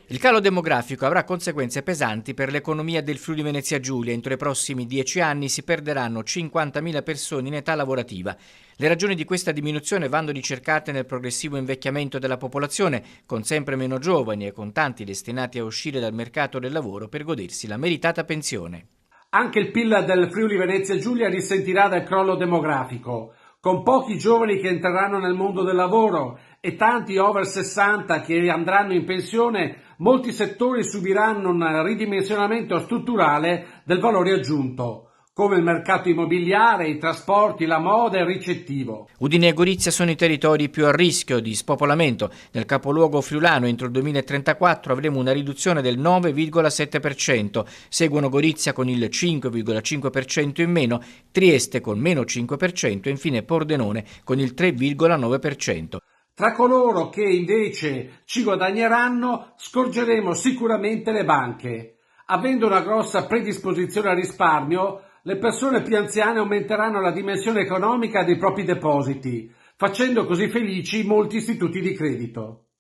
Il calo demografico avrà conseguenze pesanti per l'economia del Friuli Venezia Giulia. Entro i prossimi 10 anni si perderanno 50.000 persone in età lavorativa. Le ragioni di questa diminuzione vanno ricercate nel progressivo invecchiamento della popolazione, con sempre meno giovani e con tanti destinati a uscire dal mercato del lavoro per godersi la meritata pensione. Anche il PIL del Friuli Venezia Giulia risentirà del crollo demografico, con pochi giovani che entreranno nel mondo del lavoro e tanti over 60 che andranno in pensione. Molti settori subiranno un ridimensionamento strutturale del valore aggiunto, come il mercato immobiliare, i trasporti, la moda e il ricettivo. Udine e Gorizia sono i territori più a rischio di spopolamento. Nel capoluogo friulano entro il 2034 avremo una riduzione del 9,7%. Seguono Gorizia con il 5,5% in meno, Trieste con meno 5% e infine Pordenone con il 3,9%. Tra coloro che invece ci guadagneranno scorgeremo sicuramente le banche. Avendo una grossa predisposizione al risparmio, le persone più anziane aumenteranno la dimensione economica dei propri depositi, facendo così felici molti istituti di credito.